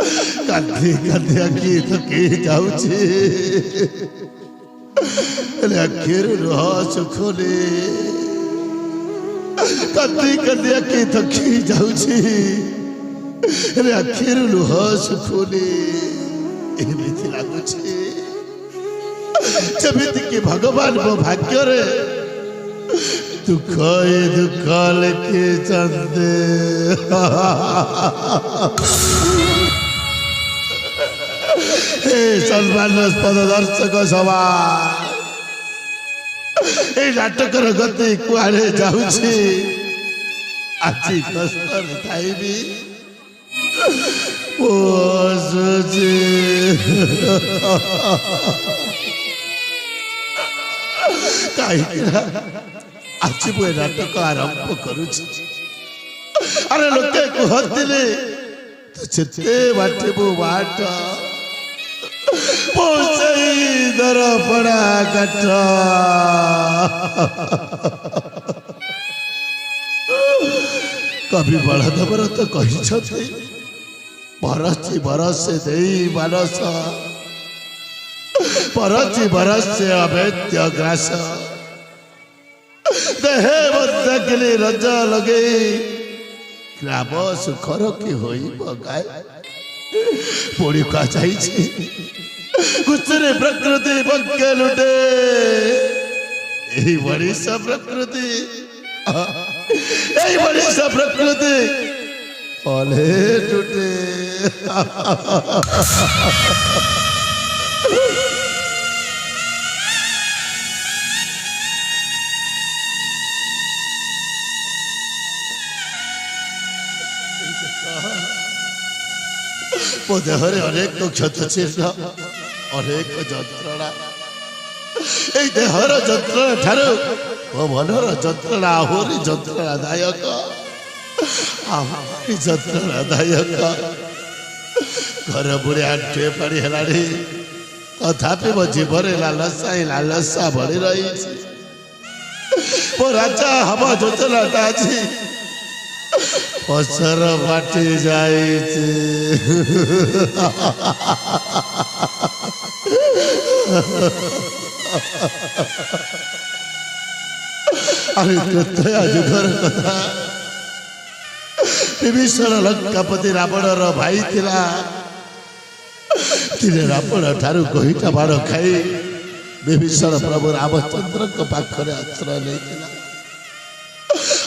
କାନ୍ଦି କାନ୍ଦି ଆଖି ଥକି ଯାଉଛି ହେଲେ ଆଖିରୁ ଲୁହ ଶୁଖୁନି କାନ୍ଦି କାନ୍ଦି ଆଖି ଥକି ଯାଉଛି ହେଲେ ଆଖିରୁ ଲୁହ ଶୁଖୁନି ଏମିତି ଲାଗୁଛି ଯେମିତି କି ଭଗବାନ ମୋ ଭାଗ୍ୟରେ ଦୁଃଖ ଏ ଦୁଃଖ ଲେଖିଛନ୍ତି हे सम्मानस्पद दर्शक सभा ए नाटकर गति कुआड़े जाऊँगी आज कष्ट खाइबी कहीं आज मुझे नाटक आरंभ करुची अरे लोके कहते तो जिते बाटे मो बाट दर पड़ा कट कवि बलदेवर तो कही बरसी बरस दे मानस बरसी बरस अवैध ग्रास देहे बदली रज लगे ग्राम सुखर की हो गाय पोड़ी का चाहिए गुस्से प्रकृति पक्के लुटे यही बड़ी सा प्रकृति यही बड़ी सा प्रकृति ओले टूटे मो देहरे अनेक क्षत चिन्ह अनेक जंत्रणा ए देहर जंत्रणा ठारू मो मनर जंत्रणा आहुरी जंत्रणादायक आहुरी जंत्रणादायक घर बुढ़े आंटे पाड़ी है तथापि मो जीवन लालसा बढ़ी रही मो राजा हम योजनाटा आज पसर फाटी जाए अरे त्रैया जुगर कथा विभीषण लंकापति रावणर भाई थिला तिने रावण ठारू कहीटा बाड़ खाई विभीषण प्रभु रामचंद्र पाखरे आश्रय नहीं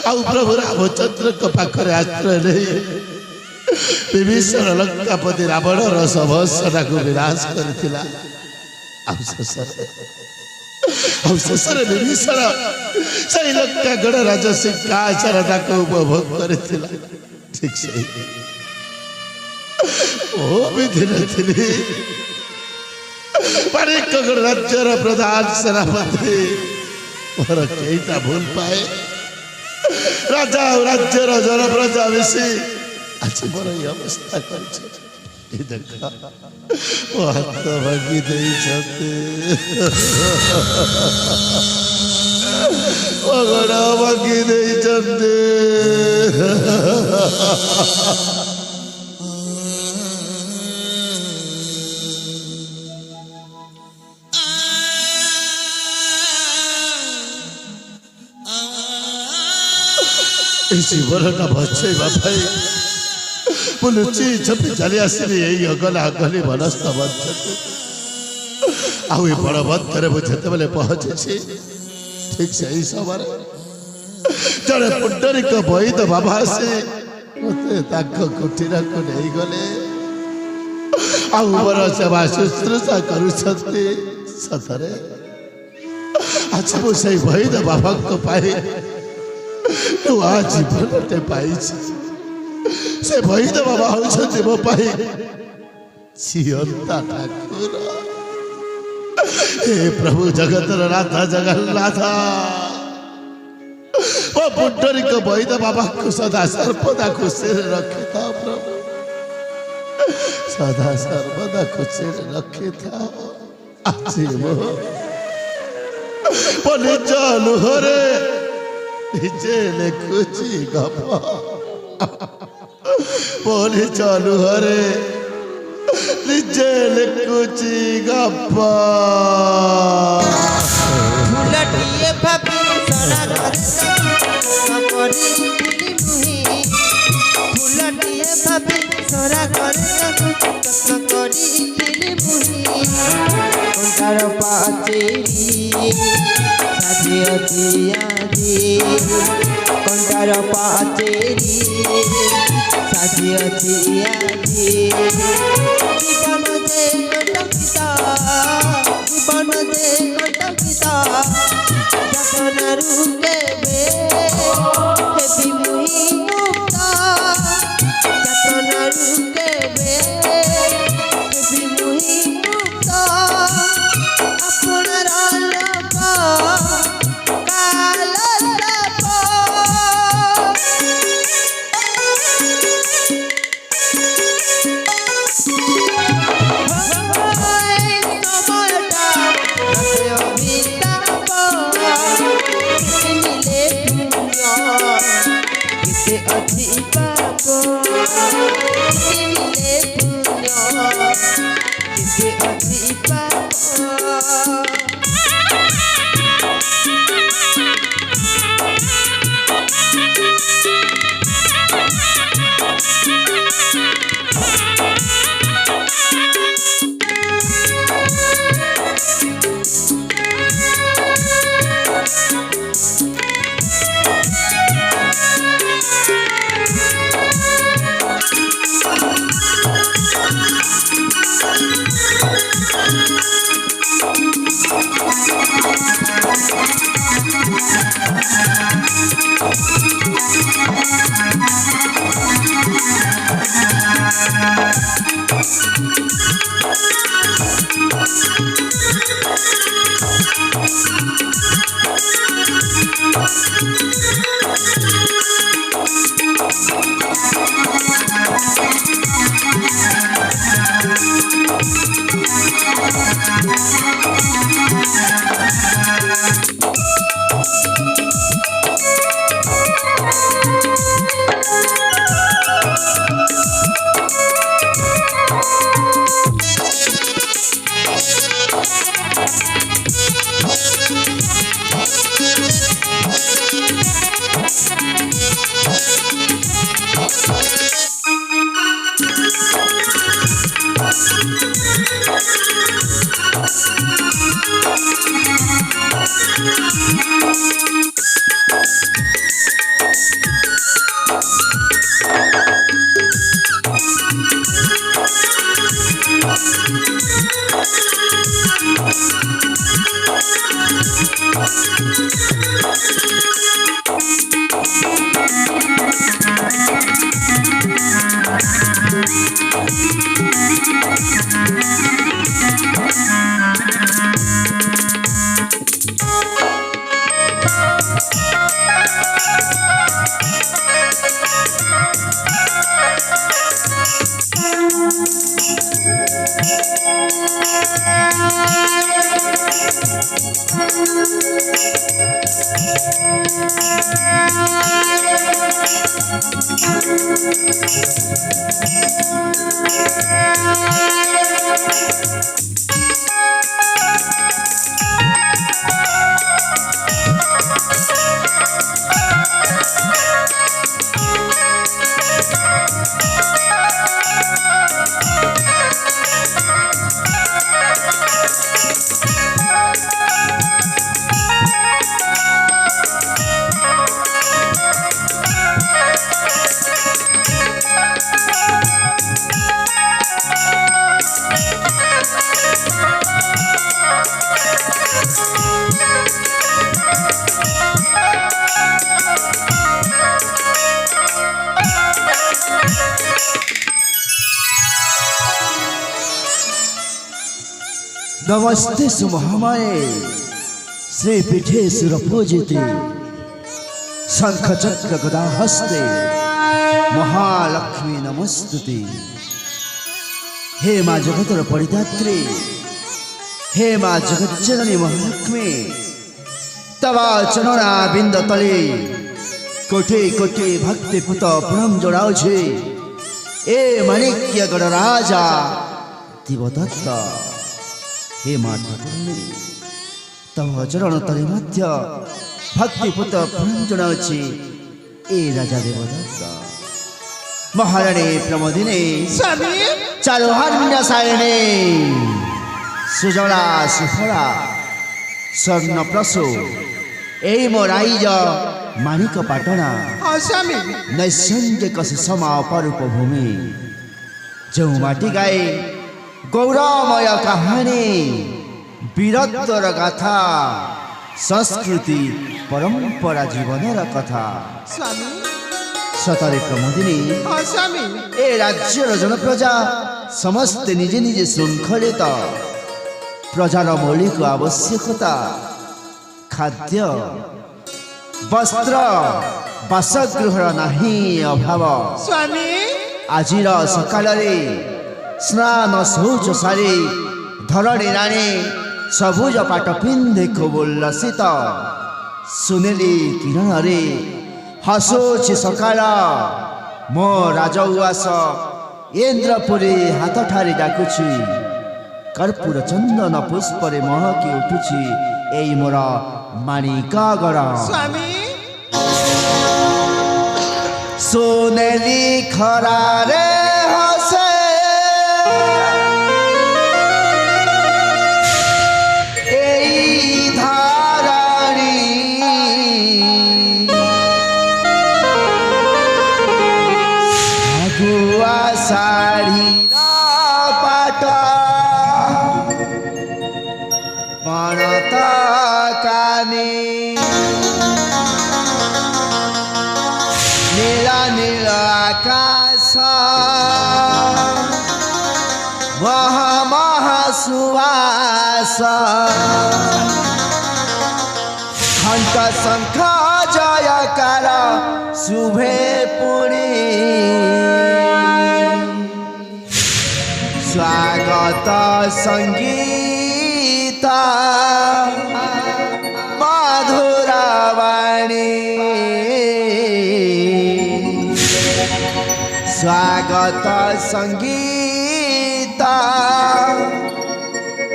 आउ प्रभु रामचंद्र पाखरे आश्रय नहीं विभीषण लंकापति रावणर समस्या को विनाश करथिला शेषर विभीषण से लंका गढ़ राजसिंहासन को उपभोग करथिला ठीक से ओ विधि नथिली पाणिकगढ़ राज्यर प्रधान सेनापति मोर केईटा भूल पाए राजा राज्यर जन प्रजा मिशी आज मोर ये अवस्था कर देखा वो हाथ भागी दे गड़ा भागी दे जीवनटा बचेवा भाई बुलुची छपी चली आसली यही अगला अगली मनस्थ मध्य आउ बड़ मध्य मुझे बेले पहुंची ठीक से ही समय जड़े पुंडरीक वैद बाबा से मत कुटीर को नहीं गले आर सेवा शुश्रूषा करुछंती सतरे आज मुझे वैद बाबा को पाई नुआ जीवनटे पाई से वैद बाबा होती मो पाई जीवंता ठाकुर हे प्रभु जगतर नाथ जगन्नाथ ओ पुंडरीक वैद बाबा को सदा सर्वदा खुशी रखे था प्रभु सदा सर्वदा खुशी रखे था आज मो निज लुहरे निजे लिखुची गप बोली चलू हरे ନିଜେ ଲେଖୁଛି ଗପ ଫୁଲଟିଏ ଭାବି ସରା କରିଥିଲି ମୁହିଁ ଫୁଲଟିଏ ଭାବି ସରା ଯତ୍ନ କରିଥିଲି ମୁହିଁ କଣ୍ଟାର ପାଚେରୀ ସାଜି ଅଛି ଆଜି କଣ୍ଟାର ପାଚେରୀ ସାଜି ଅଛି ଆଜି জীবন যে কটকিতা জীবন যে কটকিতা যতনারু কেবে হেবি মুহি মুক্ত যতনারু কেবে হেবি মুহি মুক্ত আপনার লোক কাল नमस्ते सुमहामाये श्री पीठे सुरपूजिते शंख चक्र गदा हस्ते महालक्ष्मी नमस्तुते। हे माँ जगतर परिदात्री, हे माँ जगज्जननी महालक्ष्मी, तवा चरणा बिंद तले कोटि कोटि भक्तिपूत प्रणाम जणाउछे। ए माणिक्य गढ़ राजा देवदत्त हे माँ ठाकुराणी तम चरण तले मध्य भक्तिपूत प्रणाम जनाउछि ए राजा देवदत्त महाराणी प्रमोदिनी स्वामी चारुहान्य सायिनी सुजला सुफला स्वर्णप्रसू এই ମୋ ରାଇଜ ମାଣିକ ପାଟଣା हाँ स्वामी ନୈସର୍ଗିକ ସୁଷମ ଅପରୂପ ଭୂମି ଯେଉଁ ମାଟି ଗାଏ ଗୌରବମୟ କାହାଣୀ ବୀରତ୍ୱର ଗାଥା ସଂସ୍କୃତି ପରମ୍ପରା ଜୀବନର କଥା स्वामी ସତରେ ପ୍ରମୋଦିନୀ हाँ स्वामी ଏ ରାଜ୍ୟର ଜନପ୍ରଜା ସମସ୍ତେ ନିଜେ ନିଜେ ଶୃଙ୍ଖଳିତ ପ୍ରଜାର ମୌଳିକ ଆବଶ୍ୟକତା ଖାଦ୍ୟ ବସ୍ତ୍ର ବାସଗୃହର ନାହିଁ ଅଭାବ स्वामी ଆଜିର ସକାଳରେ ସ୍ନାନ ଶୌଚ ସାରି ଧରଣୀ ରାଣୀ ସବୁଜ ପାଟ ପିନ୍ଧି ଖୁବ୍ ଉଲ୍ଲସିତ ସୁନେଲି କିରଣରେ ହସୁଛି ସକାଳ ମୋ ରାଜଉଆସ ଇନ୍ଦ୍ରପୁରୀ ହାତଠାରେ ଡାକୁଛି କର୍ପୂର ଚନ୍ଦନ ପୁଷ୍ପରେ ମହକି ଉଠୁଛି ଏଇ ମୋର ମାଣିକଗଡ଼ स्वामी ସୁନେଲି ଖରାରେ ହସେ ଏଇ ଧରଣୀ ଆଗୁଆ ଶାଢ଼ୀର ପାଟ ପଣତ କାନି নীল নীল আকাশ মহা মহা সুবাস ঘণ্ট শঙ্খ জয়কার শুভে পুণি স্বাগত সঙ্গীত মধুরবাণী স্বাগত সঙ্গীত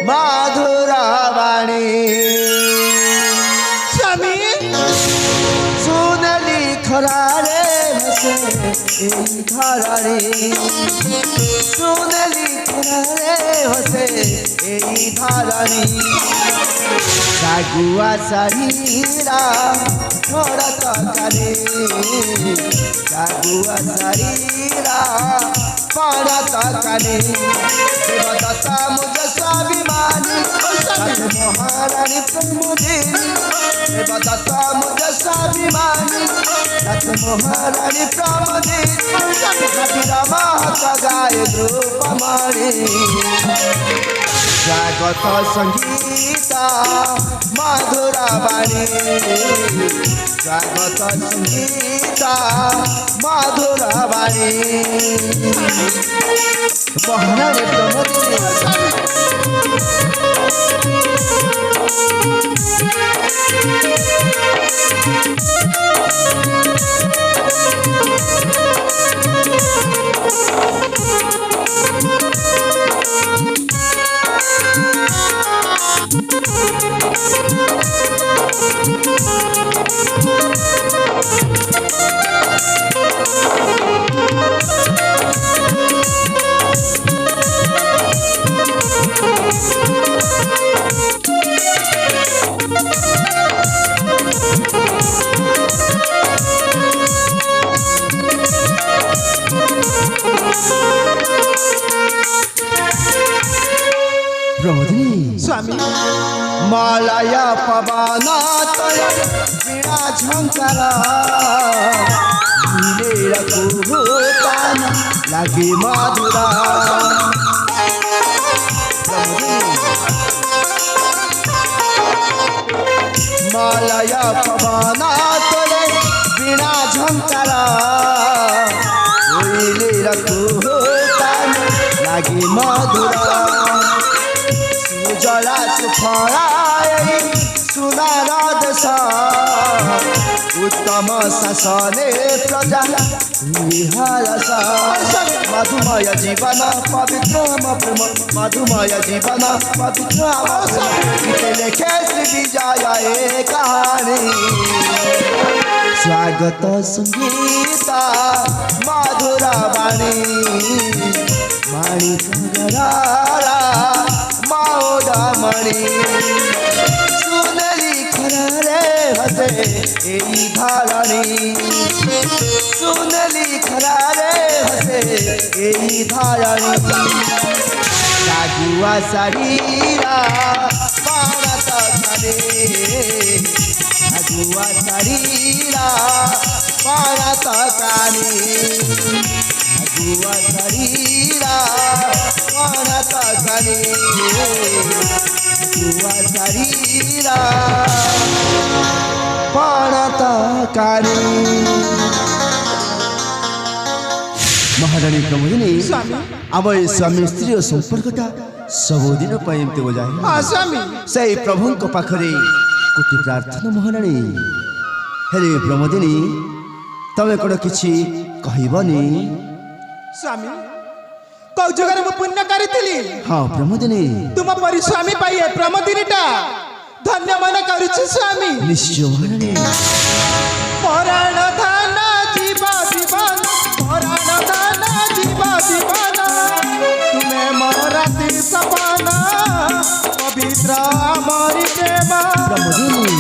মধুরবাণী स्वामी সুনেলি খরারে ভাসে এই ধরণী সুনেলি খরারে ভাসে এই ধরণী সাগুয়া শাড়ীরা মোরা তরকারি সাগুয়া শাড়ীরা মোরা তরকারি দেবদত্তা মুজ স্বাভিমানী সাথে মহারানী প্রমোদিনী দেবদত্তা মুজ স্বাভিমানী সাথে মহারানী প্রমোদিনী হাতির মাহাত গায়ে দ্রৌপমাণী স্বাগত সঙ্গীত মধুরবাণী স্বাগত সঙ্গীত মধুরবাণী মহারানী প্রমোদিনী প্রমোদিনী स्वामी মালায় পবন তয় বীণা ঝঙ্কার নীলের কুহুতান লাগি মধুরা মালায় পবন তয় বীণা ঝঙ্কার নীলের কুহুতান লাগি মধুরা सुजला सुफलाय सुनार देश उत्तम शासने प्रजा विहारस मधुमय जीवन पवित्र प्रेम मधुमय जीवन पवित्र गीते लेखे श्री विजय कहानी स्वागत संगीत मधुर वाणी माणिक गरारा मौडमणि सुनली खरारे हसे एई धारणी सुनली खरारे हसे एई धारणी सागुआ शरीरा पारत करे सागुआ शरीरा पारत कानी सागुआ शरीरा पारत कानी सागुआ शरीरा पारत कानी महारानी प्रमोदिनी स्वामी आम स्वामी स्त्री संपर्कटा सबुदिन एमती बजाए हाँ स्वामी से प्रभु पाखरे कोटि प्रार्थना महारानी हेले प्रमोदिनी तमें कौन किसी कहबनी स्वामी कौ जगह मु पुण्य करी हाँ प्रमोदिनी तुम परी स्वामी पाइए प्रमोदिनीटा धन्य मन करुछि स्वामी निश्चय महारानी पराण धन जीव जीवन पराण धन जीव जीवन तुम्हें मोराती सपना पवित्र मरी देव प्रमोदिनी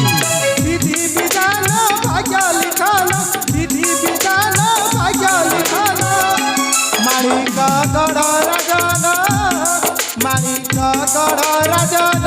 विधि विधान भाग्य लिखन विधि विधान भाग्य लिखन माणिक गढ़ राजन माणिक गढ़ राजन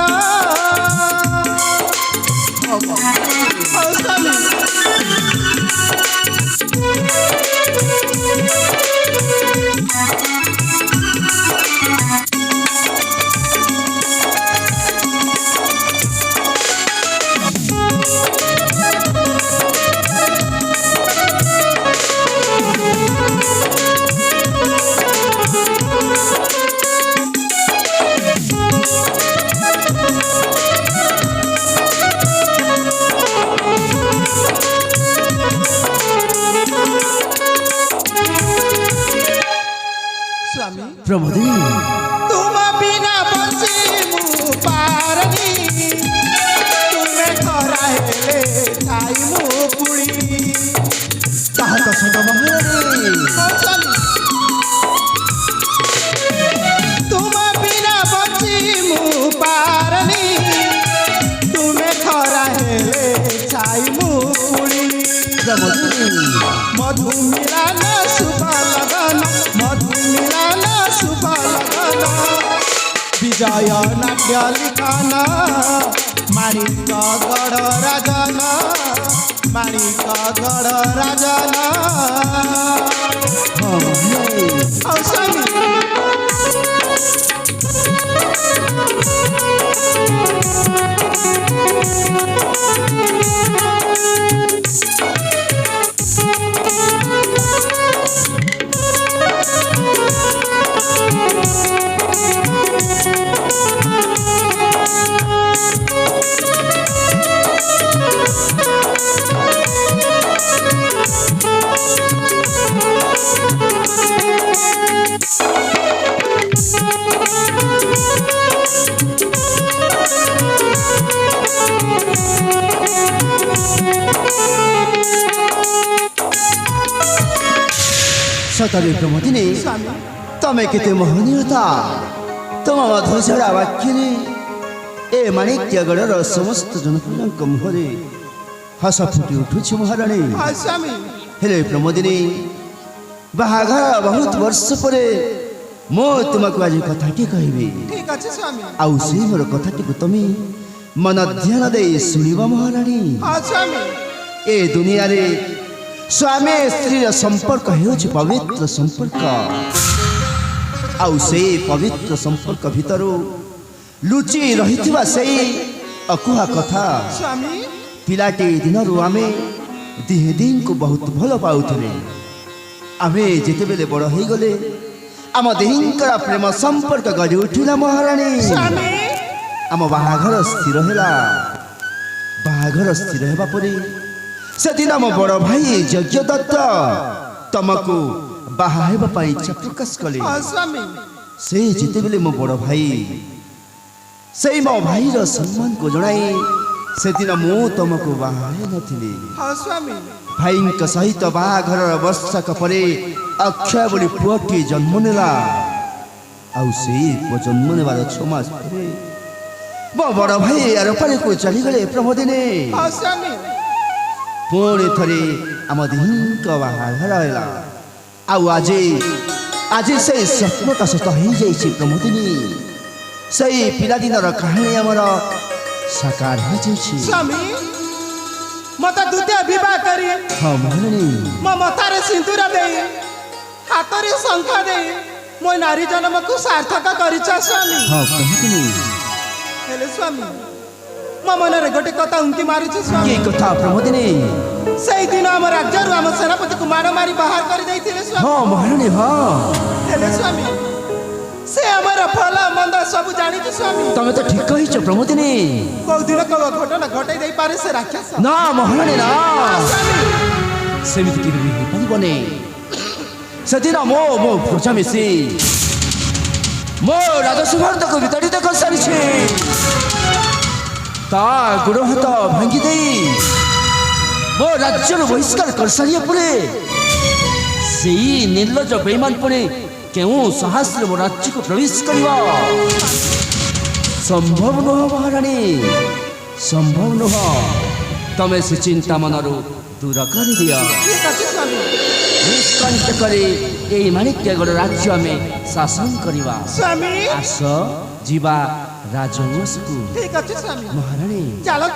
स्वामी प्रमोदिनी तुम बिना बची मु पारनी तुम्हें कराहेले खाई मु पुड़ी ताहा तो सुन महारानी तुम बिना बची मु पारनी तुम्हें कराहेले खाई मु पुड़ी प्रमोदिनी मधु मिलन शुभ लगन मधु मिलन शुभ लगन विजय नाट्य लिखन माणिक गढ़ राजन माणिक गढ़ राजन हाँ महारानी और स्वामी सतरे प्रमोदिनी तमें केते मोहनीयता तुम मधुझरा वाक्य ए माणिक्यगढ़ समस्त जनपद मुहरे हस फुटी उठुछि महारानी हाँ स्वामी हेले प्रमोदिनी बाहाघर बहुत वर्ष परे मो तुमको आज कथा के कहबी ठीक अच्छे स्वामी आउ से मोर कथाटी को तुम मन ध्यान दे सुनिबा महारानी हाँ स्वामी ए दुनिया रे स्वामी स्त्री संपर्क हेउछि पवित्र संपर्क आउ से पवित्र संपर्क भितर लुचि रहिथिबा सेई अकुहा कथा स्वामी पिलाटी दिनरु आमे दिहे दिन को बहुत भल पाउथिले आमे जेते बेले बड़ हेई गले आम देहींकर प्रेम संपर्क गढ़ी उठिला महारानी स्वामी आम बाहाघर स्थिर है बाहाघर स्थिर होगा परे से दिन आम बड़ भाई यज्ञ दत्त तुमको बाहा हेबा पाई इच्छा प्रकाश कले हाँ स्वामी से जिते बेले मो बड़ भाई से मो भाई रो सम्मान को जणाई से दिन मु तुमको बाहा हे नथिली हाँ स्वामी भाई सहित बाहाघर वर्षक परे अक्षय बोली पुअटी जन्म नेला आउ से पुଅ जन्म नेबार 6 मास परे मो बड़ भाई आर पारे को चली गले प्रमोदिने हाँ स्वामी पुणी थरे आम दिहिंक बाहाघर होला आउ आज आज से स्वप्नटा सत हो जाइछि प्रमोदिनी सही पिलादिनर कहानी आमर साकार हो जाइछि स्वामी मत द्वितीय विवाह करी हाँ महारानी मो मथारे सिंदूर दे हाथरे शंख दे मो नारी जन्म को सार्थक करिछ स्वामी हाँ प्रमोदिनी हेले स्वामी मो मनरे गोटे कथा उंकी मारुछ के स्वामी कथा प्रमोदिनी सेई दिन हम राज्यरु हम सेनापति को मार मारी बाहर कर दैथिले स्वामी हाँ महारानी हाँ हेले स्वामी से हमारा फल मंद सब जानी कि स्वामी तमे तो ठीक कहिछ प्रमोदिनी कौ दिन कौ घटना घटाई दे पारे से राक्षस ना महारानी ना स्वामी सेमिति कि हो परिबने सेदिन मो मो प्रजा मिसी मो राजसुभार्थ को विताड़ित कर सारिछि ता गुड़ हाथ भांगी दे मो राज्यर बहिष्कार कर सारिया परे सेई निर्लज बेईमान परे क्यों साहस मो राज्य को प्रवेश करवा संभव नुह महारानी संभव नुह तमे से चिंता मनरु दूर कर दिया ठीक अछि स्वामी निष्कंट करे एई माणिक्यगढ़ राज्य में शासन करवा स्वामी आस जीवा राजवंश को ठीक अछि स्वामी महारानी चलो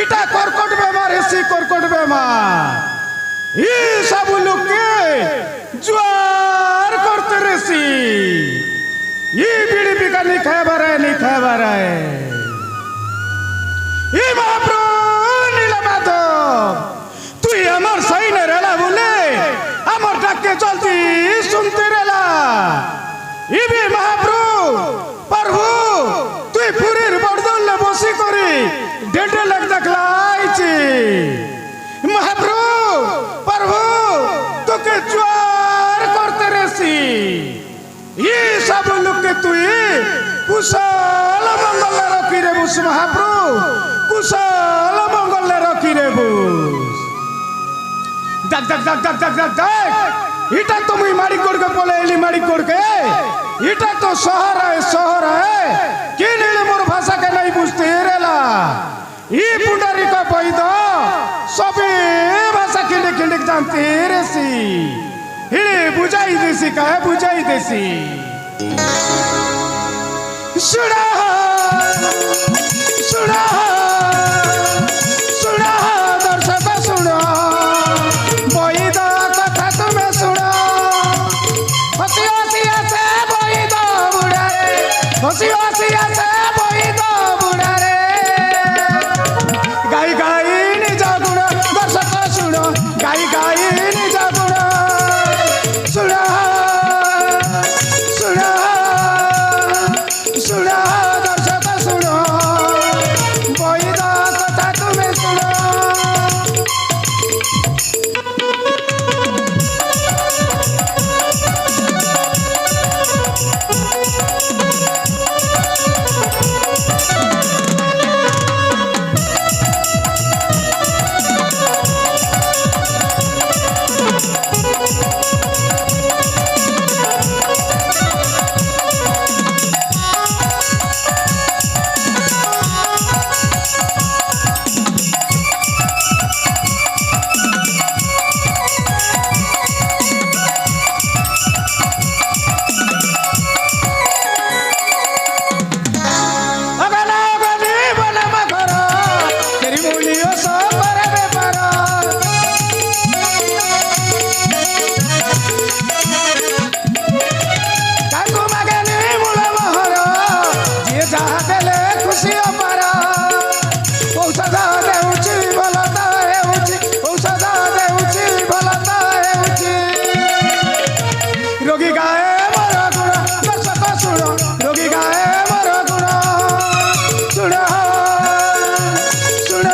इटा कर्कट बेमार हेसी कर्कट बेमार ये सब लोग के ज्वार करते रेसी ये बीड़ी बिका नहीं खाए है ये महाप्रभु नीलमाधव तू हमार सही ने रहला बोले हमार डाके चलती सुनते रहला ये भी महाप्रभु प्रभु तू पूरी बड़दल ले बसी करी डेढ़ लाख देखलाई महाप्रभु प्रभु तो के ज्वार करते रेसी ये सब लोग के तू कुशल मंगल रखी रे बुस महाप्रभु कुशल मंगल रखी रे बुस दक दक दक दक दक दक दक इटा तो मुई माड़ी कोड़ के बोले एली माड़ी कोड़ के इटा तो शहर है कि नीले मोर भाषा के नहीं बुझते रेला ई पुंडरी का पैद सभी भाषा खिंडिक जानते रेसी हिड़े बुझाई देसी का है बुझाई देसी सुना सुना सुना दर्शक सुन बईद कथा तुम्हें सुन हसी हसी आसे बईद बुढ़ारे हसी हसी आसे बईद बुढ़ारे गाई गाई निज गुण दर्शक सुन गाई गाई निज गुण सुन सुन सुन दर्शक सुन बईद कथा तुम्हें सुन रोगी गाए मोर गुण दर्शक सुण रोगी गाए मोर गुण सुण सुण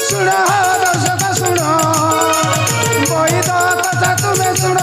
सुण दर्शक सुण बईद कथा तुम्हें सुण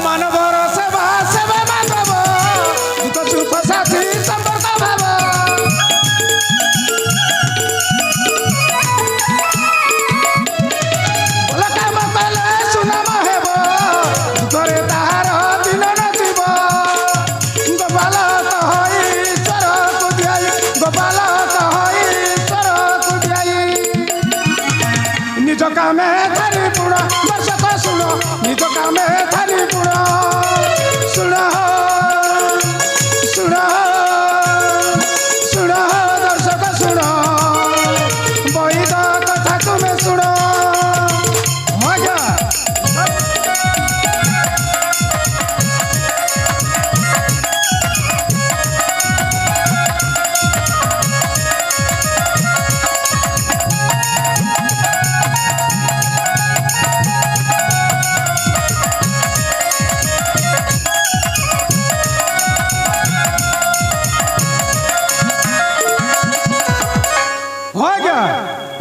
मानवर सेवा सेवा माधव दुख सुख साथी संपर्क भाव ଭଲ କାମ କଲେ ସୁନାମ ହେବ ଦୁଃଖରେ ତାହାର ଦିନ ନଥିବ ଗୋପାଳ କହ ଈଶ୍ୱରକୁ ଦିଆଇ ଗୋପାଳ କହ ଈଶ୍ୱରକୁ ଦିଆଇ ନିଜ କାମେ ଧାରି ପୁଣ ଦର୍ଶକ ଶୁଣ ନିଜ କାମେ ଧାରି ପୁଣ ଶୁଣ ଶୁଣ ଶୁଣ ଦର୍ଶକ ଶୁଣ ବईଦ କଥା ତୁମେ ଶୁଣ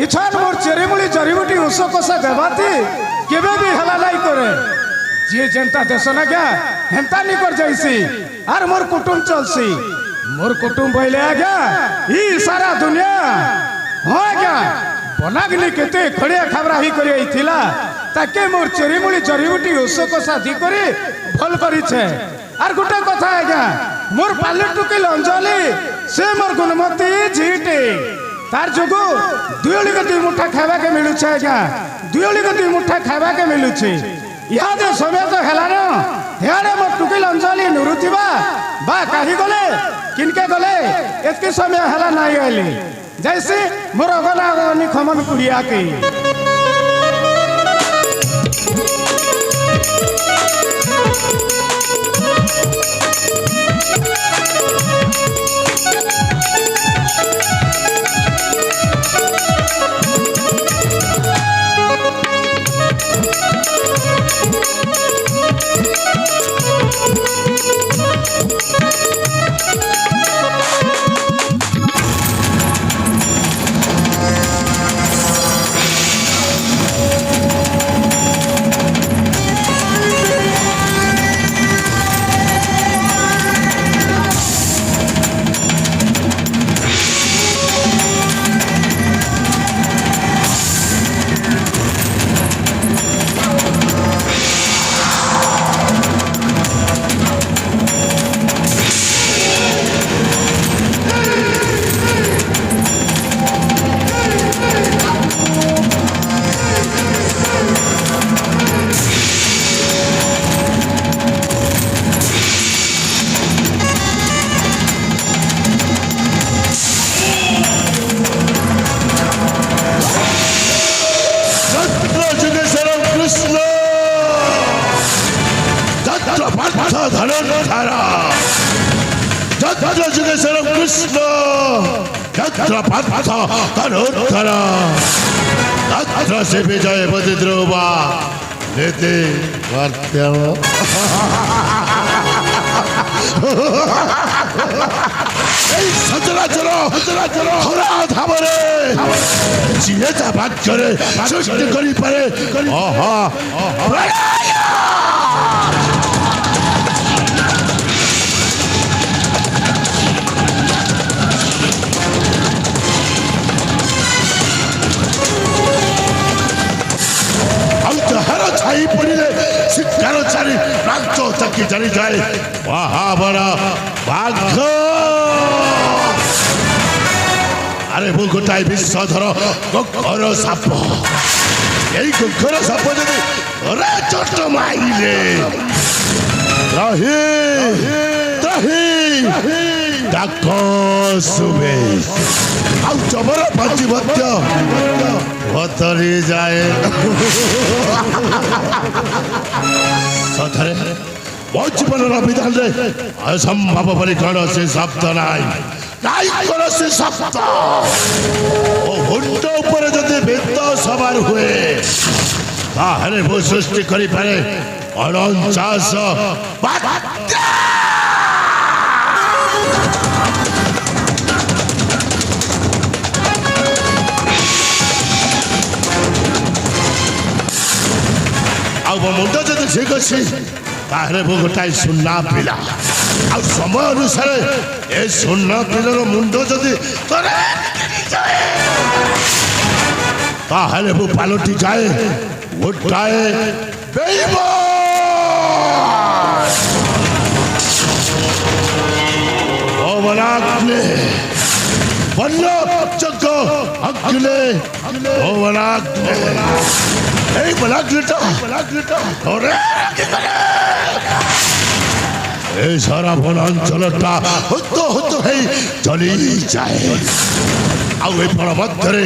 इच्छान मोर चेरीमुली जड़ीबूटी उस कषा देवाती केबे भी हला लाई करे जे जेंता देश ना क्या हेंता नहीं कर जाइसी आर मोर कुटुंब चलसी मोर कुटुंब बोले आज्ञा ई सारा दुनिया हाँ आज्ञा बनागनी केते खड़िया खाबरा ही करे थिला ताके मोर चेरीमुली जड़ीबूटी उस कषा दी करे भल करी छे आर गोटे कथा आज्ञा मोर पाले टुकिल अंजलि से मोर गुणमती झीटी तार जोगु दुयोली को दुई मुठा खावा के मिलु छे आज्ञा दुयोली को दुई मुठा खावा के मिलु छे इहादे समय तो हेला न हेआडे मोर टुकिल अंजलि नुरुथिबा बा काही गले किनके गले एतके समय हेला नाई आइली जैसे मोर अगला अगनी खमन कुड़िया के যুগেশ্বরম কৃষ্ণ ক্ষেত্রপার্থ তনোত্তর তত্র সে বিজয় বদিদ্রোবা রেতে মর্ত্যম। এই সচরাচর হরা ধামরে জিয়ে যা বাদ করে সৃষ্টি করি পারে ছাই পড়িলে শিক্ষার চারি প্রান্ত চাকি জানি যায় মহাবড় ভাগ্য। আরে গোটাই বিশ্বধর গোখর সাপ, এই গোখর সাপ যদি ধরে চট মাইলে ত্রাহি ত্রাহি ডাক শুভে ଆଉ ଜବର ପାଞ୍ଚ ମଧ୍ୟ ଭତରି ଯାଏ। ସତରେ ମୋ ଜୀବନର ବିଧାନରେ ଅସମ୍ଭବ ବୋଲି କୌଣସି ଶବ୍ଦ ନାହିଁ, ନାଇଁ କୌଣସି ଶବ୍ଦ। ଓ ମୁଣ୍ଡ ଉପରେ ଯଦି ବେତ ସବାର ହୁଏ ତାହେଲେ ମୁଁ ସୃଷ୍ଟି କରିପାରେ 49 ବାତ୍ୟା। ଆଉ ମୋ ମୁଣ୍ଡ ଯଦି ଠିକ ଅଛି ତାହେଲେ ମୁଁ ଗୋଟାଏ ସୁନା ପିଲା, ଆଉ ସମୟ ଅନୁସାରେ ଏ ସୁନା ପିଲାର ମୁଣ୍ଡ ଯଦି ତାହେଲେ ମୁଁ ପାଲଟି ଯାଏ ଗୋଟାଏ ବେଇମାନ। ଓ ବନାଗ୍ନି ବন্য ଯଜ୍ଞ ଅଗ୍ନି, ଓ ବନାଗ୍ନି এই বলাগ্নিটা এই সারা বনাঞ্চলটা হতো হতো হেই চলি যায়। ଆଉ ଏ ଫଳ ମଧ୍ୟରେ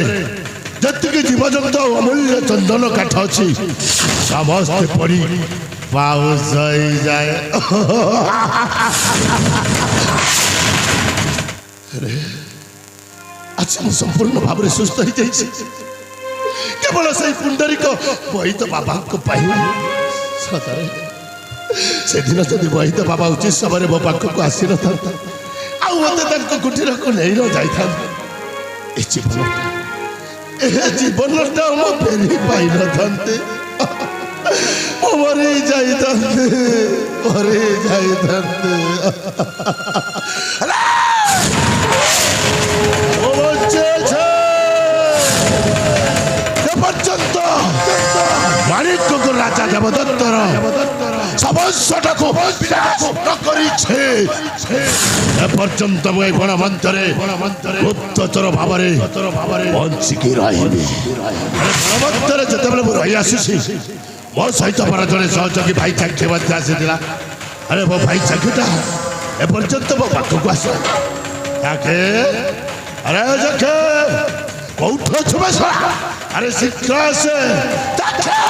ଯେତିକି ଜୀବଜନ୍ତୁ ଅମୂଲ୍ୟ ଚନ୍ଦନ କାଠ ଅଛି ସମସ୍ତେ ପଡ଼ି ପାଉସ ହେଇଯାଏ। ଆଚ୍ଛା ମୁଁ ସମ୍ପୂର୍ଣ୍ଣ ଭାବରେ ସୁସ୍ଥ ହେଇଯାଇଛି କେବଳ ସେଇ ପୁଣ୍ଡରୀକ ବୈଦ ବାବାଙ୍କ ପାଇଁ। ସତରେ ସେଦିନ ଯଦି ବୈଦ ବାବା ଉଚିତ ସମୟରେ ମୋ ପାଖକୁ ଆସିନଥାନ୍ତା ଆଉ ମୋତେ ତାଙ୍କ କୁଟୀରକୁ ନେଇ ନ ଯାଇଥାନ୍ତା ଏ ଜୀବନଟା ମୁଁ ଫେରି ପାଇନଥାନ୍ତି, ମୁଁ ମରି ଯାଇଥାନ୍ତି। মানিক্যক রাজা দেবদত্তর সমস্যাটাকে କରିছে এপর্যন্ত ମୁଁ এই ବଣ ମଧ୍ୟରେ ଗୁପ୍ତଚର ଭାବରେ ବଞ୍ଚିକି ରହିବି। ବଣ ମଧ୍ୟରେ ଯେତେବେଳେ ମୁଁ ରହି ଆସୁଛି ମୋ ସହିତ ମୋର ଜଣେ ସହଯୋଗୀ ଭାଇ ଚାକ୍ଷୀ ମଧ୍ୟ ଆସିଥିଲା। ଆରେ ମୋ ଭାଇ ଚାକ୍ଷୀଟା ଏପର୍ଯ୍ୟନ୍ତ ମୋ ପାଖକୁ ଆସ ତାକେ ଆରେ ଚାକ୍ଷୀ କୋଉଠି ଅଛୁ ବେ ଶଳା? ଆରେ ଶୀଘ୍ର ଆସେ ଚାକ୍ଷୀ।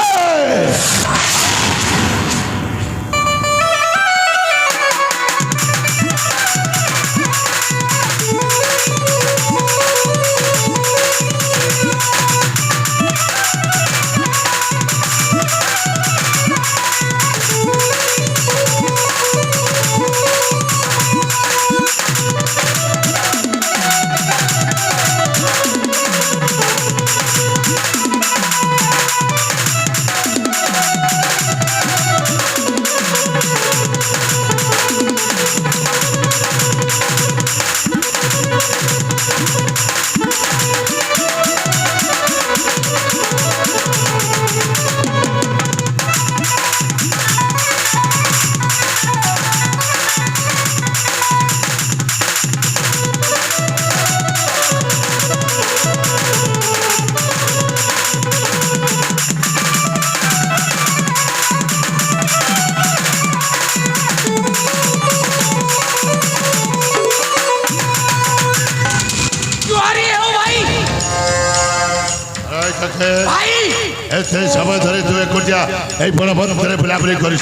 এতে সময় ধরে তুই একুটিয়া এই বড় বন্ধরে বুলাবুলি করিস।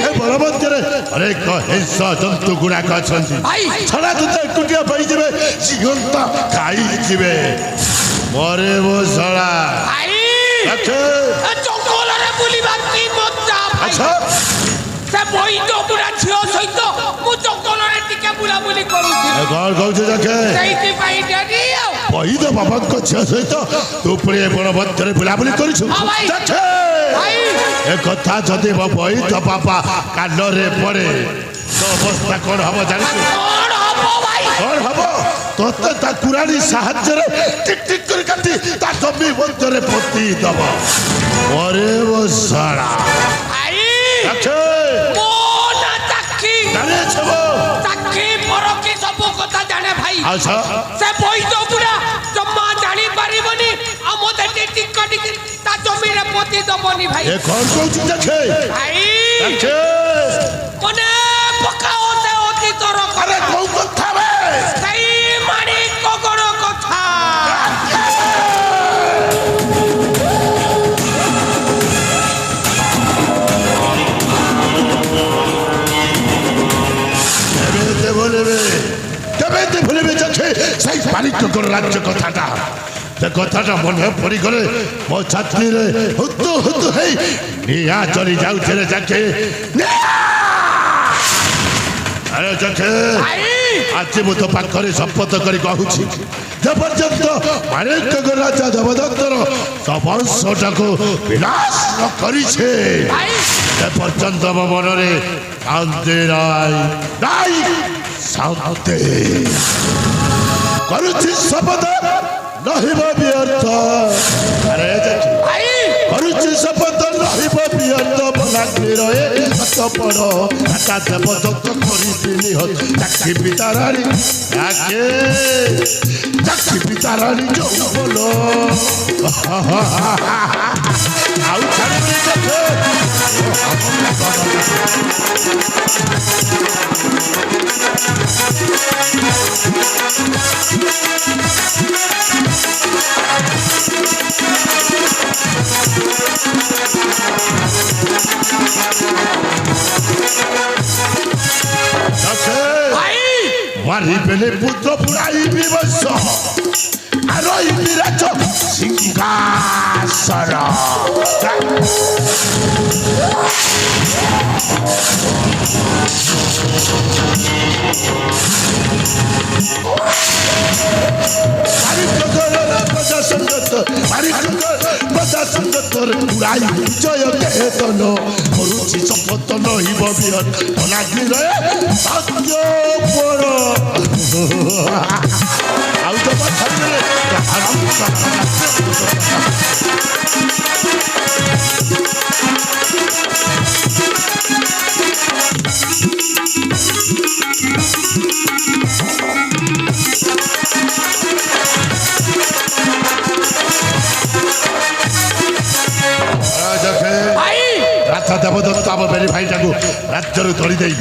ଏ ବଳବନ୍ତରେ ଅନେକ ହିଂସ ଜନ୍ତୁ ଗୁଡ଼ାକ ଅଛନ୍ତି ଭାଇ। ଛଡ଼ା ତୋତେ ଏକୁଟିଆ ପାଇଯିବେ ଜୀବନ୍ତ ଖାଇଯିବେ ମରେ ମୋ ଶଳା ଭାଇ ଆଚ୍ଛା ଏ ଜଙ୍ଗଲରେ ବୁଲିବା କି ମଜା ଭାଇ ଆଚ୍ଛା ସେ ବୈଦ ବୁଢ଼ା ଝିଅ ସହିତ ମୁଁ ଜଙ୍ଗଲରେ ଟିକେ ବୁଲାବୁଲି କରୁଥିଲି ଏ କ'ଣ କହୁଛୁ ଯାକେ ସେଇଥିପାଇଁ ଡେରି ଆଉ ବୈଦ ବାବାଙ୍କ ଝିଅ ସହିତ ତୁ ପୁଣି ଏ ବଣବନ୍ତରେ ବୁଲାବୁଲି କରିଛୁ ହଁ ଭାଇ। ଯାକେ ଭାଇ ଏ କଥା ଯଦି ମୋ ବୈଦ ବାବା କାନରେ ପଡ଼େ ତ ଅବସ୍ଥା କ'ଣ ହବ ଜାଣିଛୁ କଣ ହବ ଭାଇ କ'ଣ ହବ ତୋତେ ତା କୁରାଣୀ ସାହାଯ୍ୟରେ ଟିକ୍ ଟିକ୍ କରି କାଟି ତା ଜମି ମଧ୍ୟରେ ପୋତି ଦବ ମରେ ମୋ ଶଳା ଭାଇ ଯାକେ ମୋ ନା ଚାକ୍ଷୀ ଜାଣିଛ ଚାକ୍ଷୀ ପରଖି ସବୁ କଥା ଜାଣେ ଭାଇ ଆଚ୍ଛା ସେ ବୈଦ ବୁଢ଼ା ଜମା ଜାଣି ପାରିବନି ଆଉ ମତେ ଟିକେ ତା ଜମିରେ ପୋତି ଦବନି ଭାଇ ଏ କ'ଣ କହୁଛୁ ଯାକେ ଭାଇ ଯାକେ ମନେ ପକାଅ ସେ ଅତୀତର ଆରେ କଥା କୋଉ କଥା ବେ ସେଇ ମାଣିକ ଗଡ଼ କଥା କେବେ ଭୁଲିବେ ଯାକେ ସେଇ ମାଣିକଗଡ଼ ରାଜ୍ୟ କଥାଟା ସେ କଥାଟା ମନେ ପଡ଼ିଗଲେ ମୋ ଛାତିରେ ହୁତୁ ହୁତୁ ହେଇ ନିଆଁ ଚଳି ଯାଉଥିଲେ ଯାକେ ଆରେ ଯାକେ ଭାଇ ଆଜି ମୁଁ ତୋ ପାଖରେ ଶପଥ କରି କହୁଛି ଯେ ପର୍ଯ୍ୟନ୍ତ ମାଣିକଗଡ଼ ରାଜା ଦେବଦତ୍ତର ବଂଶଟାକୁ ବିନାଶ ନ କରିଛେ ଭାଇ ଏ ପର୍ଯ୍ୟନ୍ତ ମୋ ମନରେ ଶାନ୍ତି ନାଇଁ ଶାନ୍ତି କରୁଛି ଶପଥ ରହିବ ବ୍ୟର୍ଥ ଆରେ ଯାକେ ଭାଇ କରୁଛି ଶପଥ ରହିବ ବ୍ୟର୍ଥ ବଲାଙ୍ଗୀର ହାତ ପଡ଼ ତା ଦେବଦତ୍ତ କରିଥିଲି ଚାକ୍ଷୀ ପିତାରାଣୀ ଯାକେ ଚାକ୍ଷୀ ପିତାରାଣୀ ଯୋଉ ବୋଲ ଆଉ ଛାଡ଼ିବି ଯାକେ ଭାଇ মারিবেলে পুত্র পুরাইবি বংশ আর রইবি রাজ সিংহাসন প্রজাসঙ্গতর পুরাই বিজয় কেতন করুছি শপথ নহিব বিহত বলাগিরে সত্য পর ଆଉ ତ ଛାଡ଼ିଲେ ଭାଇ ରାଧା ଦେବଦତ୍ତ ଆମ ବେଲି ଭାଇଟାକୁ ରାଜ୍ୟରୁ ତଳି ଦେଇ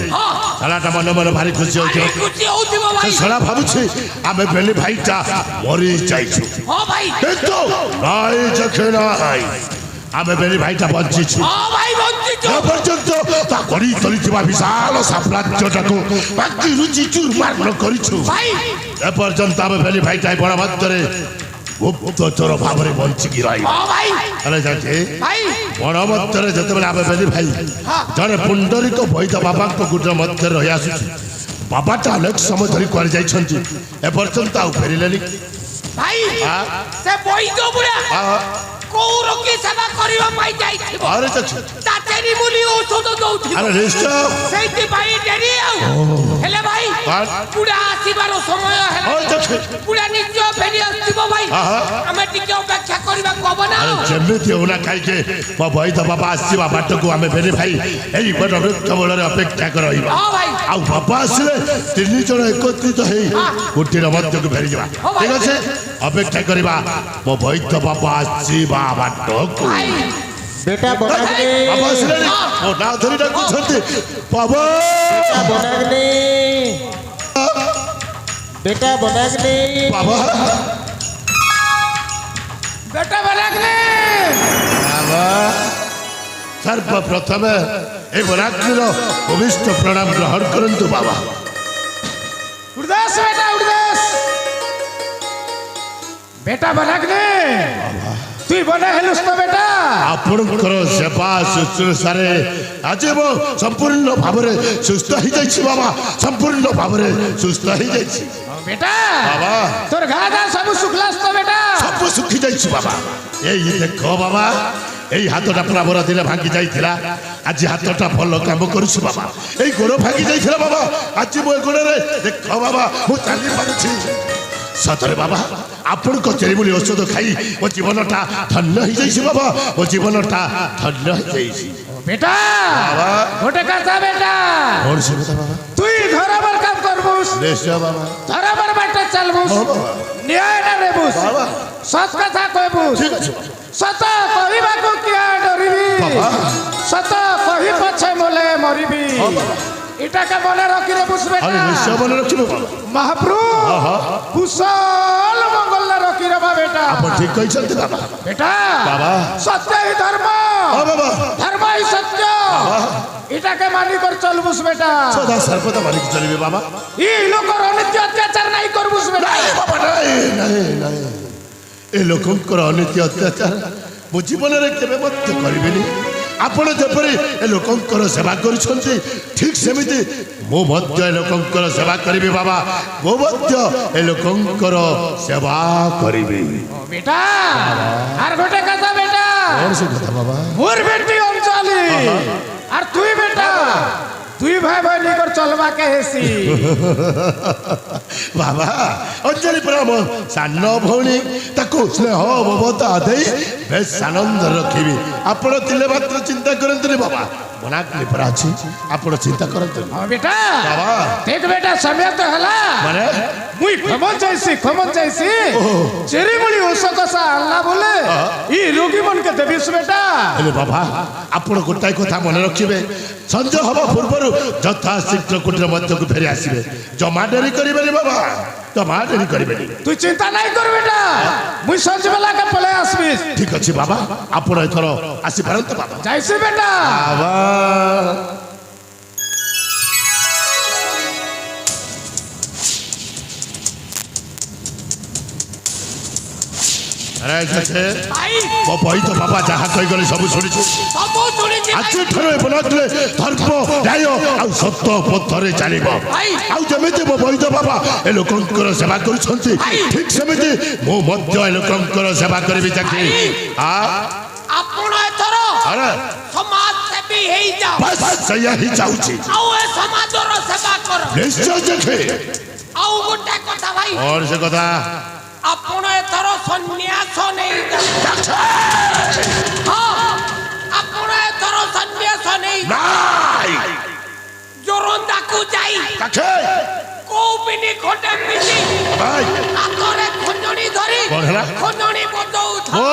ଶଳାଟା ମନେ ମନେ ଭାରି ଖୁସି ହଉଥିବ ଖୁସି ହଉଥିବ ଭାଇ ଶଳା ଭାବୁଛି ଆମେ ବେଲି ଭାଇଟା ମରି ଯାଇଛୁ ହଁ ଭାଇ କିନ୍ତୁ ନାଇଁ ଜଖେ ନାଇଁ ଆମେ ବେଲି ଭାଇଟା ବଞ୍ଚିଛୁ ହଁ ଭାଇ ବଞ୍ଚିଛୁ ଏ ପର୍ଯ୍ୟନ୍ତ ତା ଗଡ଼ି ତଳିଥିବା ବିଶାଳ ସାମ୍ରାଜ୍ୟଟାକୁ ବାକି ରୁଚି ଚୁରମାର କରିଛୁ ଭାଇ ଏ ପର୍ଯ୍ୟନ୍ତ ଆମେ ବେଲି ଭାଇଟା ବଣ ମଧ୍ୟରେ ଗୁପ୍ତଚର ଭାବରେ ବଞ୍ଚିକି ରହିବ ହଁ ଭାଇ ହେଲେ ଯାକେ ଭାଇ ବଣ ମଧ୍ୟରେ ଯେତେବେଳେ ଆମେ ବେଲି ଭାଇ ଜଣେ ପୁଣ୍ଡରିକ ବୈଦ ବାବାଙ୍କ ଗୁଡ ମଧ୍ୟରେ ରହି ଆସୁଛୁ ବାବାଟା ଅନେକ ସମୟ ଧରି କୁଆଡ଼େ ଯାଇଛନ୍ତି ଏପର୍ଯ୍ୟନ୍ତ ଆଉ ଫେରିଲେନି ଭାଇ ସେ ବୈଦ ବୁଢ଼ା ଆ- କୋଉ ରୋଗୀ ସେବା କରିବା ପାଇଁ ଯାଇଥିବ ଆରେ ଯାକେ ତା ଟେରି ବୋଲି ଔଷଧ ଦଉଥିବ ଆରେ ନିଶ୍ଚୟ ସେଇଥିପାଇଁ ଡେରି ଆଉ ହେଲେ ଭାଇ କଣ? ବୁଢ଼ା ଆସିବାର ସମୟ ହଉ ହେଲା ଯାକେ ବୁଢ଼ା ନିଜ ଫେରି ଆସିବ ଭାଇ ଆହା। ଆମେ ଟିକେ ଅପେକ୍ଷା କରିବାକୁ ହବ ନା ଆରେ ଯେମିତି ହଉନା କାହିଁକି ମୋ ବୈଦ ବାବା ଆସିବା ବାଟକୁ ଆମେ ବେଲି ଭାଇ ଏଇ ବଡ଼ ବୃକ୍ଷ ମୂଳରେ ଅପେକ୍ଷା କରି ରହିବା ହଁ ଭାଇ ଆଉ ବାବା ଆସିଲେ ତିନି ଜଣ ଏକତ୍ରିତ ହେଇ କୁଟୀର ମଧ୍ୟକୁ ଫେରିଯିବା ହଉ ଭାଇ। ଠିକ ଅଛି ଅପେକ୍ଷା କରିବା ମୋ ବୈଦ ବାବା ଆସିବା ବାଟକୁ ଭାଇ बेटा बनाग्ने ବାବା ଆସିଲେଣି ମୋ ନାଁ ଧରି ଡାକୁଛନ୍ତି ବାବା बनाग्ने बेटा बनाग्ने ବାବା ବେଟା ବେଲାଗଲେ ବାବା ସର୍ବପ୍ରଥମେ এই বরাগ্নির ভূমিষ্ঠ প্রণাম গ্রহণ করন্তু বাবা। উর্দাস বেটা উর্দাস বেটা বনাগ্নে তুই বনা হেলুস তো বেটা ଆପଣଙ୍କର ସେବା ଶୁଶ୍ରୂଷାରେ ଆଜି ମୁଁ ସମ୍ପୂର୍ଣ୍ଣ ଭାବରେ ସୁସ୍ଥ ହେଇଯାଇଛି ବାବା, ସମ୍ପୂର୍ଣ୍ଣ ଭାବରେ ସୁସ୍ଥ ହେଇଯାଇଛି বেটা ବାବା। তোর ঘা ঘা সব শুকলাস তো বেটা ସବୁ ଶୁଖି ଯାଇଛି ବାବା। ଏଇ ଦେଖ ବାବା, ଏଇ ହାତଟା ପୁରା ମୋର ଦିନେ ଭାଙ୍ଗି ଯାଇଥିଲା, ଆଜି ହାତଟା ଭଲ କାମ କରୁଛି ବାବା। ଏଇ ଗୋଡ଼ ଭାଙ୍ଗି ଯାଇଥିଲା ବାବା, ଆଜି ମୋ ଗୋଡ଼ରେ ଦେଖ ବାବା ମୁଁ ଚାଲି ପାରୁଛି। ସତରେ ବାବା ଆପଣଙ୍କ ଚେରିମୂଳି ଔଷଧ ଖାଇ ମୋ ଜୀବନଟା ଧନ୍ୟ ହେଇଯାଇଛି ବାବା, ମୋ ଜୀବନଟା ଧନ୍ୟ ହେଇଯାଇଛି বেটা বাবা। গোটে কথা বেটা କଣ ସେ କଥା ବାବା? তুই ধরাবার কাম করবুস ନିଶ୍ଚୟ ବାବା। ধরাবার বাটা চালবুস হ্যাঁ বাবা। ন্যায় না নেবুস বাবা। সৎ কথা কইবুস ঠিক আছে বাবা। সত কহিবাকু কিয়া ডরিবি বাবা। সত কহি পছে মলে মরিবি হ্যাঁ বাবা। এটাকে মনে রাখি রে বুঝবে আরে নিশ্চয় মনে রাখিব বাবা। মহাপ্রভু হ্যাঁ। কুশল মঙ্গল রাখি রে বেটা ଆପଣ ଠିକ କହିଛନ୍ତି ବାବା। বেটা বাবা। সত্য হি ধর্ম ହଁ ବାବା। ধর্ম হি সত্য এটাকে মানি কর চলবুস বেটা ସଦା ସର୍ବଦା ମାନିକି ଚଳିବେ ବାବା। এই লোকর অনিত্য অত্যাচার নাই করবুস বেটা ନାଇଁ ବାବା, ନାଇଁ ନାଇଁ ନାଇଁ, ଏ ଲୋକଙ୍କର ଅନୀତି ଅତ୍ୟାଚାର ମୋ ଜୀବନରେ କେବେ ମଧ୍ୟ କରିବେନି। ଆପଣ ଯେପରି ଏ ଲୋକଙ୍କର ସେବା କରୁଛନ୍ତି ଠିକ ସେମିତି ମୁଁ ମଧ୍ୟ ଏ ଲୋକଙ୍କର ସେବା କରିବି ବାବା। ମୁଁ ମଧ୍ୟ ଏ ଲୋକଙ୍କର ସେବା କରିବି। বেটা আর গোটে কথা বেটা କଣ ସେ କଥା ବାବା? মোর বেটি অঞ্চলি আর তুই বেটা তুই ভাই ভাই নিকর চলবা কে হেসি ବାବା ଅଞ୍ଜଳି ପରା ମୋ ସାନ ଭଉଣୀ, ତାକୁ ସ୍ନେହ ମମତା ଦେଇ ବେଶ ଆନନ୍ଦ ରଖିବି। ଆପଣ ଥିଲେ ମାତ୍ର ଚିନ୍ତା କରନ୍ତୁନି ବାବା, ମନାଗ୍ନି ପରା ଅଛି, ଆପଣ ଚିନ୍ତା କରନ୍ତୁନି বেটা বাবা। দেখ বেটা সময় তো হলা মানে মুই ক্ষমন চাইছি চেরিমুড়ি ঔষধসা আনলা বলে ই রোগী মনকে দেবিস বেটা ହେଲେ ବାବା ଆପଣ ଗୋଟାଏ କଥା ମନେ ରଖିବେ, ସଞ୍ଜ ହବା ପୂର୍ବରୁ ଯଥା ଶୀଘ୍ର କୁଟୀର ମଧ୍ୟକୁ ଫେରି ଆସିବେ। ଜମା ଡେରି କରିବେନି ବାବା, ଜମା ଡେରି କରିବେନି। তুই চিন্তা নাই কর বেটা মুই সঞ্জ বেলাকে পলে আসবিস ଠିକ ଅଛି ବାବା, ଆପଣ ଏଥର ଆସିପାରନ୍ତୁ ବାବା। যাইছি বেটা ବାବା ଆରେ ଝେ ମୋ ବହି ତ ବାବା ଯାହା କହିଗଲେ ସବୁ ଶୁଣିଛୁ। ସବୁ শুনিছি ଆଜି ଠାରୁ ଏ ବନାଥିଲେ ଧର୍ମ ନ୍ୟାୟ ଆଉ ସତ ପଥରେ ଚାଲିବ। ଆଉ ଯେମିତି ମୋ ବୈଦ ବାବା ଏ ଲୋକଙ୍କର ସେବା କରୁଛନ୍ତି ଠିକ ସେମିତି ମୁଁ ମଧ୍ୟ ଏ ଲୋକଙ୍କର ସେବା କରିବି। ଚାକି ଆପଣ ଏଥର ଆରେ ସମାଜ ସେବୀ ହେଇଯାଅ ବାସ୍ ସେଇଆ ହିଁ ଚାହୁଁଛି। ଆଉ ଏ ସମାଜର ସେବା କର ନିଶ୍ଚୟ ଦେଖେ ଆଉ ଗୋଟେ କଥା ଭାଇ କଣ ସେ କଥା? ଆପଣ ଏଥର ସନ୍ନ୍ୟାସ ନେଇଯାଅ ହଁ ଆପଣ ଏଥର ସନ୍ନ୍ୟାସ ନେଇ ନାଇଁ ଜୋରନ୍ଦାକୁ ଯାଇ ଦେଖେ କୋଉବିନି ଖଣ୍ଡେ ପିନ୍ଧି ଭାଇ ହାତରେ ଖଞ୍ଜଣି ଧରି କଣ ହେଲା? ଖଞ୍ଜଣି ବଦଉଥାଅ ଓ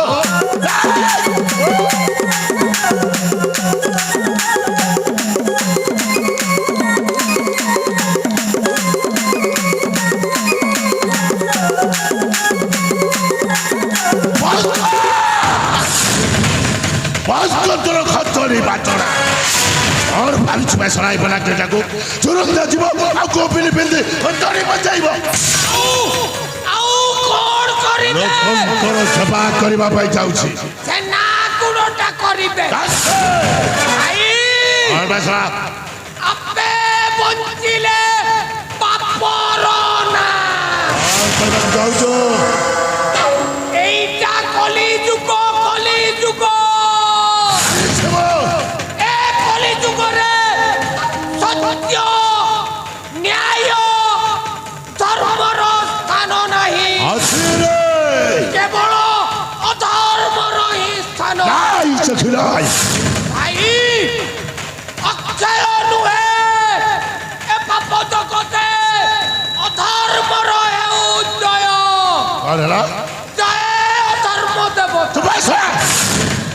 ବାସ୍କର ଖତରି ବାଚଣା କଣ ଭାବିଛୁ ବେସରାଇ ବନାକେ ଯାକୁ ତୁରନ୍ତ ଯିବ ଆଉ କୋପିନି ପିନ୍ଧି ଖତରି ବଜାଇବ। ଆଉ କଣ କରିବେ ଲୋକଙ୍କର ସେବା କରିବା ପାଇଁ ଯାଉଛି। ସେ ନା ଗୁଣଟା କରିବେ ଭାଇ କଣ ବେସରା ଆପେ ବଞ୍ଚିଲେ ପାପର ନା କଣ କରିବାକୁ ଯାଉଛୁ? এইটা কলিযুগ ଶିବ এ কলিযুগরে সত্য ন্যায় ধর্মর স্থান নাহি ଆସିରେ কেবল অধর্মর হি স্থান ନାଇଁ ସେଠି ନାଇଁ। ভাই অক্ষয় নুহে এ পাপ জগতে অধর্মর হেউ জয় କଣ ହେଲା? জয় অধর্ম দেবতা ତୁ ବେସରା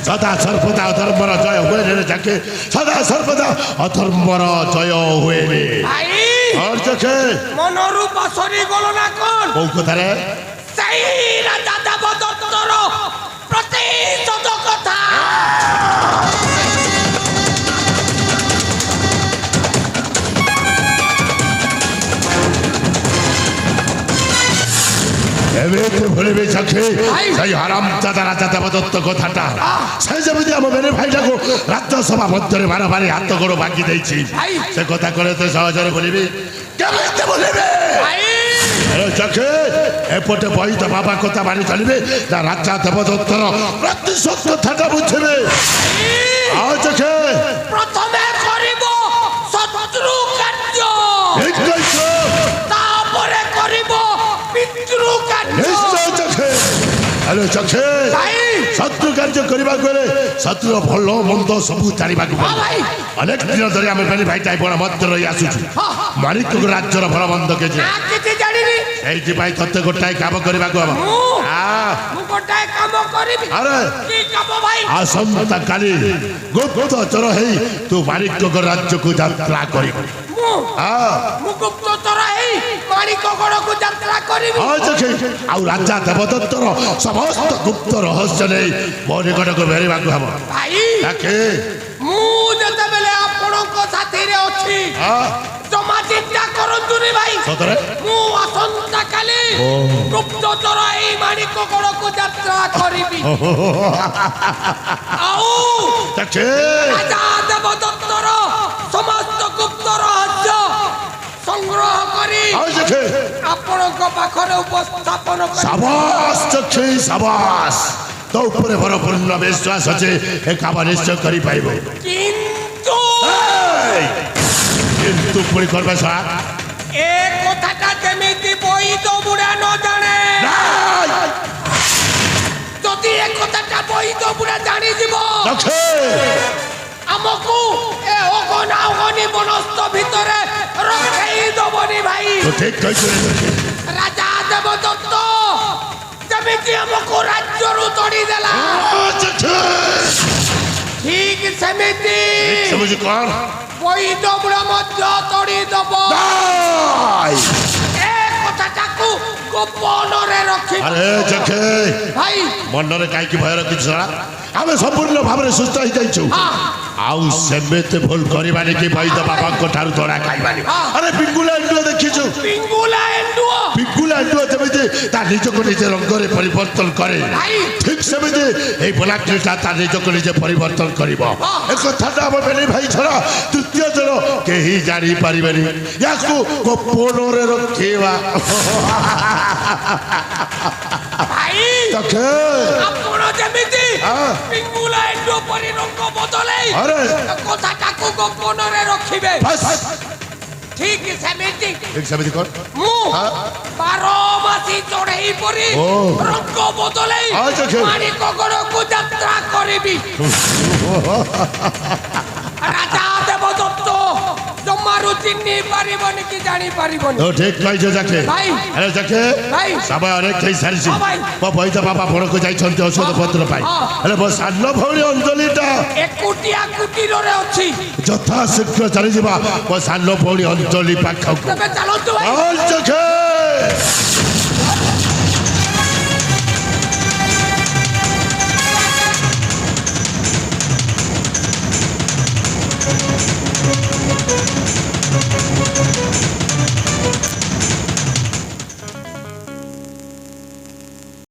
ସଦା ସର୍ବଦା ଅଧର୍ମର ଜୟ ହୁଏନି ଯାକେ, ସଦା ସର୍ବଦା ଅଧର୍ମର ଜୟ ହୁଏନି। ভাই କଣ ଦେଖେ মনরু বাসরি গল না কোন କୋଉ କଥାରେ? সেই রাজা দেবদত্তর প্রতিশোধ কথা এবেতে ভুলিবি চোখে সেই হারাম দাদা রাজা দেবদত্ত কথাটা সে যেମିତି ଆମ ବେନେ ଭାଇଟାକୁ ରାଜ୍ୟସଭା ମଧ୍ୟରେ ବାରବାରି ହାତ ଗୋଡ଼ ଭାଙ୍ଗି ଦେଇଛି ସେ କଥା କଲେ ତ ସହଜରେ ଭୁଲିବି କେମିତି ଭୁଲିବି ଚୋଖେ ଏପଟେ ବହି ତ ବାବା କଥା ମାନି ଚାଲିବେ ନା ରାଜା ଦେବଦତ୍ତର ପ୍ରତିଶୋଧ କଥାଟା ବୁଝିବେ ଆଉ ଚୋଖେ প্রথমে করিব শত্রু কার্য ঠিক କହିଛ তারপরে করিব পিতৃ কার্য নিশ্চয় চোখে আরে চোখে ভাই শত্রু কার্য କରିବାକୁ ହେଲେ ଶତ୍ରୁର ଭଲ ମନ୍ଦ ସବୁ ଜାଣିବାକୁ ହଁ ପଡ଼ିବ ଭାଇ ଅନେକ ଦିନ ଧରି ଆମେ ବେନି ଭାଇଟା ବଣ ମଧ୍ୟ ରହି ଆସୁଛୁ ମାଣିକ ରାଜ୍ୟର ଭଲ ମନ୍ଦ କେଜି না কিছু ଜାଣିନି এইଥିପାଇଁ ତତେ ଗୋଟାଏ କାମ କରିବାକୁ ହବ ମୁଁ ଗୋଟାଏ କାମ କରିବି ଆରେ কি কাম ভাই ଆସନ୍ତା କାଲି ଗୁପ୍ତଚର ହେଇ ତୁ ମାଣିକ ରାଜ୍ୟକୁ ଯାତ୍ରା କରିବୁ ମୁଁ ଗୁପ୍ତଚର ହେଇ ମାଣିକଗଡ଼କୁ ଯାତ୍ରା କରିବି ହଁ ଚୋଖେ ଆଉ ରାଜା ଦେବଦତ୍ତର ସମସ୍ତ ଗୁପ୍ତ ରହସ୍ୟ ନେଇ ମୋ ନିକଟକୁ ଫେରିବାକୁ ହବ ଭାଇ ତାକେ ମୁଁ ଯେତେବେଳେ ଆପଣଙ୍କ ସାଥିରେ ଅଛି ଜମା ଚିନ୍ତା କରନ୍ତୁନି ଭାଇ ସତରେ ମୁଁ ଆସନ୍ତା କାଲି ଗୁପ୍ତଚର ହେଇ ମାଣିକଗଡ଼କୁ ଯାତ୍ରା କରିବି ଆଉ ତାକେ ରାଜା ଦେବଦତ୍ତର ସମସ୍ତ ଗୁପ୍ତ ରହସ୍ୟ ସଂଗ୍ରହ କରି ହଁ ଚୋଖେ ଆପଣଙ୍କ ପାଖରେ ଉପସ୍ଥାପନ କରିବି ସାବାସ ଚୋଖେ ସାବାସ ତୋ ଉପରେ ଭରପୂର୍ଣ୍ଣ ବିଶ୍ୱାସ ଅଛି ଏ କାମ ନିଶ୍ଚୟ କରିପାରିବ কিন্তু କିନ୍ତୁ ପୁଣି করবে ସାର୍ ଏ କଥାଟା ଯେମିତି ବୈଦ ବୁଢ଼ା ନ ଜାଣେ ଯଦି ଏ କଥାଟା ବୈଦ ବୁଢ଼ା ଜାଣିଯିବ ଚୋଖେ ଆମକୁ ଏ ଅଗନା ଅଗନି ବନସ୍ତ ଭିତରେ ରଖେଇ ଦବନି ଭାଇ ତୁ ଠିକ କହିଛୁ ରାଜା ଦେବଦତ୍ତ ଯେମିତି ଆମକୁ ରାଜ୍ୟରୁ ତଡ଼ିଦେଲା ଠିକ ସେମିତି ସମୁଝି କଣ ବୈଦ ବୁଢ଼ା ମଧ୍ୟ ତଡ଼ିଦବ ଏ କଥାଟାକୁ ଗୋପନରେ ରଖିବ ଆରେ ଚୋଖେ ଭାଇ ମନରେ କାହିଁକି ଭୟ ରଖିଛୁ ଶଳା ଆମେ ସମ୍ପୂର୍ଣ୍ଣ ଭାବରେ ସୁସ୍ଥ ହେଇଯାଇଛୁ ଆଉ ସେମିତି ଭୁଲ କରିବାନି କି ବୈଦ ବାବାଙ୍କ ଠାରୁ ଧରା ଖାଇବାନି ଆରେ ପିଙ୍ଗୁଲା ଏଣ୍ଡୁଅ ଦେଖିଛୁ ପିଙ୍ଗୁଲା ଏଣ୍ଡୁଅ ପିଙ୍ଗୁଲା ଏଣ୍ଡୁଅ ଯେମିତି ତା ନିଜକୁ ନିଜେ ରଙ୍ଗରେ ପରିବର୍ତ୍ତନ କରେ ଠିକ ସେମିତି ଏଇ ବଲାକ୍ରିଟା ତା ନିଜକୁ ନିଜେ ପରିବର୍ତ୍ତନ କରିବ ଏ କଥାଟା ଆମ ବେନି ଭାଇ ଛଡ଼ା ତୃତୀୟ ଜଣ କେହି ଜାଣିପାରିବେନି ୟାକୁ ଗୋପନରେ ରଖିବା ଭାଇ ଚୋଖେ ଆପଣ ଯେମିତି ପିଙ୍ଗୁଲା ଏଣ୍ଡୁଅ ପରି ରଙ୍ଗ ବଦଳେଇ ଆରେ କଥାଟାକୁ ଗୋପନରେ ରଖିବେ ଠିକ ସେମିତି ଠିକ ସେମିତି କର ମୁଁ 12 ମାସି ଚଢ଼େଇ ପରି ରଙ୍ଗ ବଦଳେଇ ମାଣିକଗଡ଼କୁ ଯାତ୍ରା କରିବି ରାଜା ଦେବଦତ୍ତ ଜମାରୁ ଚିହ୍ନି ପାରିବନି କି ଜାଣି ପାରିବନି তো ঠিক কইছো যাকে ভাই। আরে যাকে ভাই। সবাই অনেক খেয়ে সারিছি হ্যাঁ ভাই। ମୋ ବୈଦ ବାବା ବଣକୁ ଯାଇଛନ୍ତି ଔଷଧ ପତ୍ର ପାଇଁ ହେଲେ ମୋ ସାନ ଭଉଣୀ ଅଞ୍ଜଳିଟା ଏକୁଟିଆ କୁଟୀରରେ ଅଛି ଯଥା ଶୀଘ୍ର ଚାଲିଯିବା ମୋ ସାନ ଭଉଣୀ ଅଞ୍ଜଳି ପାଖକୁ ତେବେ ଚାଲନ୍ତୁ ଭାଇ ଚାଲ ଯାକେ